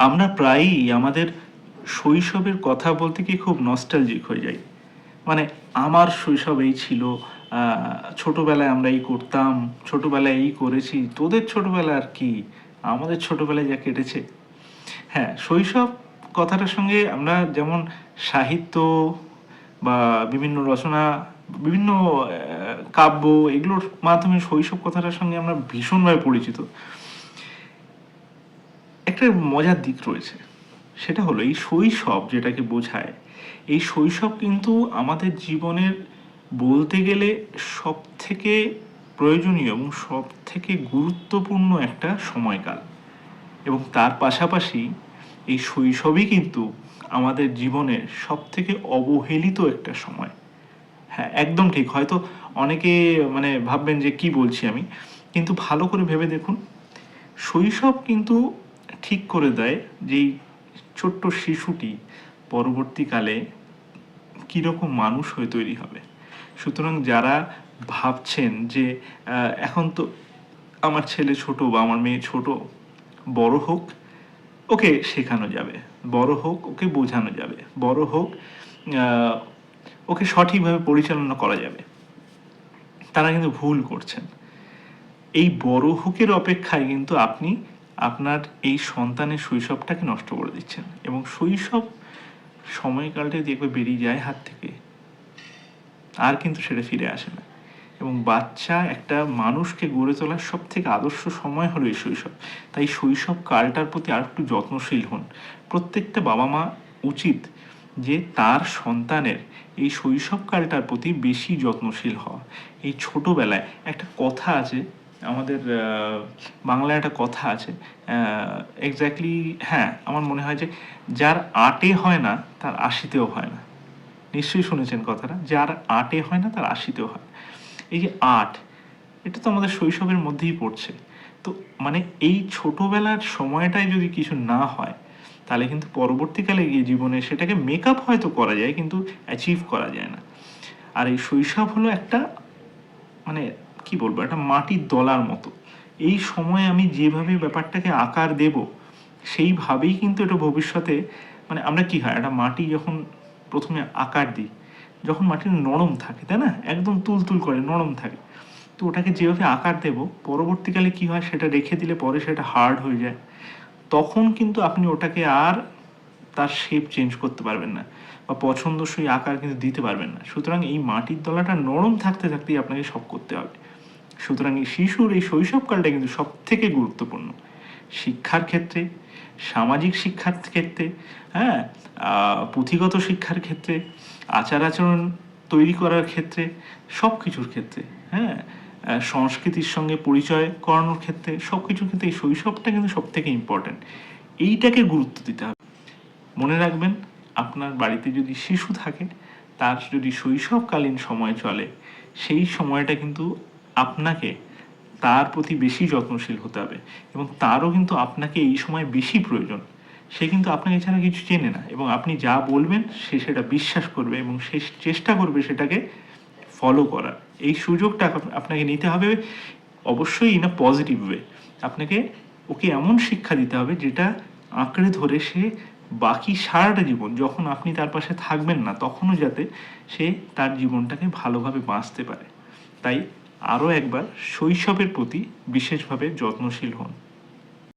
আমরা প্রায়ই আমাদের শৈশবের কথা বলতে গিয়ে খুব নস্টালজিক হয়ে যাই। মানে আমার শৈশব এই ছিল, ছোটবেলায় আমরা এই করতাম, ছোটবেলায় এই করেছি, তোদের ছোটবেলা আর কি, আমাদের ছোটবেলায় যা কেটেছে। হ্যাঁ, শৈশব কথাটার সঙ্গে আমরা যেমন সাহিত্য বা বিভিন্ন রচনা, বিভিন্ন কাব্য, এগুলোর মাধ্যমে শৈশব কথাটার সঙ্গে আমরা ভীষণভাবে পরিচিত। একটা মজার দিক রয়েছে, সেটা হলো এই শৈশব যেটাকে বোঝায়, এই শৈশব কিন্তু আমাদের জীবনের বলতে গেলে সব থেকে প্রয়োজনীয় এবং সব থেকে গুরুত্বপূর্ণ একটা সময়কাল। এবং তার পাশাপাশি এই শৈশবই কিন্তু আমাদের জীবনের সব থেকে অবহেলিত একটা সময়। হ্যাঁ, একদম ঠিক। হয়তো অনেকে ভাববেন যে কি বলছি আমি, কিন্তু ভালো করে ভেবে দেখুন, শৈশব কিন্তু ঠিক করে দেয় যে এই ছোট্ট শিশুটি পরবর্তীকালে কীরকম মানুষ হয়ে তৈরি হবে। সুতরাং যারা ভাবছেন যে এখন তো আমার ছেলে ছোট বা আমার মেয়ে ছোট, বড় হোক ওকে শেখানো যাবে, বড় হোক ওকে বোঝানো যাবে, বড় হোক ওকে সঠিকভাবে পরিচালনা করা যাবে, তারা কিন্তু ভুল করছেন। এই বড় হোকের অপেক্ষায় কিন্তু আপনি আপনার এই সন্তানের শৈশবটাকে নষ্ট করে দিচ্ছেন। এবং শৈশব সময়কালটা যদি একবার বেরিয়ে যায় হাত থেকে, আর কিন্তু সেটা ফিরে আসে না। এবং বাচ্চা একটা মানুষকে গড়ে তোলার সব থেকে আদর্শ সময় হলো এই শৈশব। তাই শৈশব কালটার প্রতি আর একটু যত্নশীল হন। প্রত্যেকটা বাবা মা উচিত যে তার সন্তানের এই শৈশবকালটার প্রতি বেশি যত্নশীল হওয়া। এই ছোটোবেলায় একটা কথা আছে আমাদের, বাংলায় একটা কথা আছে, এক্স্যাক্টলি, হ্যাঁ, আমার মনে হয় যে যার আটে হয় না তার আশিতেও হয় না। নিশ্চয়ই শুনেছেন কথাটা, যার আটে হয় না তার আশিতেও হয়। এই যে আট, এটা তো আমাদের শৈশবের মধ্যেই পড়ছে। তো এই ছোটোবেলার সময়টায় যদি কিছু না হয়, তাহলে কিন্তু পরবর্তীকালে গিয়ে জীবনে সেটাকে মেকআপ হয়তো করা যায়, কিন্তু অ্যাচিভ করা যায় না। আর এই শৈশব হলো একটা কি বলবো, একটা মাটির দলার মতো। এই সময় আমি যেভাবে ব্যাপারটাকে আকার দেব, সেইভাবেই কিন্তু এটা ভবিষ্যতে আমরা কি হয়, একটা মাটি যখন প্রথমে আকার দিই, যখন মাটি নরম থাকে, তাই না, একদম তুলতুল করে নরম থাকে, তো ওটাকে যেভাবে আকার দেব, পরবর্তীকালে কি হয়, সেটা রেখে দিলে পরে সেটা হার্ড হয়ে যায়। তখন কিন্তু আপনি ওটাকে আর তার শেপ চেঞ্জ করতে পারবেন না, বা পছন্দসই আকার কিন্তু দিতে পারবেন না। সুতরাং এই মাটির দলাটা নরম থাকতে থাকতেই আপনাকে সব করতে হবে। সুতরাং এই শিশুর এই শৈশবকালটা কিন্তু সব থেকে গুরুত্বপূর্ণ, শিক্ষার ক্ষেত্রে, সামাজিক শিক্ষার ক্ষেত্রে, হ্যাঁ, পুঁথিগত শিক্ষার ক্ষেত্রে, আচার আচরণ তৈরি করার ক্ষেত্রে, সব কিছুর ক্ষেত্রে, হ্যাঁ, সংস্কৃতির সঙ্গে পরিচয় করানোর ক্ষেত্রে, সব কিছুর ক্ষেত্রে এই শৈশবটা কিন্তু সব থেকে ইম্পর্ট্যান্ট। এইটাকে গুরুত্ব দিতে হবে। মনে রাখবেন, আপনার বাড়িতে যদি শিশু থাকে, তার যদি শৈশবকালীন সময় চলে, সেই সময়টা কিন্তু আপনাকে তার প্রতি বেশি যত্নশীল হতে হবে। এবং তারও কিন্তু আপনাকে এই সময় বেশি প্রয়োজন। সে কিন্তু আপনাকে ছাড়া কিছু চেনে না, এবং আপনি যা বলবেন সে সেটা বিশ্বাস করবে এবং সে চেষ্টা করবে সেটাকে ফলো করার। এই সুযোগটা আপনাকে নিতে হবে, অবশ্যই ইন আ পজিটিভ ওয়ে। আপনাকে ওকে এমন শিক্ষা দিতে হবে যেটা আঁকড়ে ধরে সে বাকি সারাটা জীবন, যখন আপনি তার পাশে থাকবেন না, তখনও যাতে সে তার জীবনটাকে ভালোভাবে বাঁচতে পারে। তাই আরও একবার শৈশবের প্রতি বিশেষভাবে যত্নশীল হন।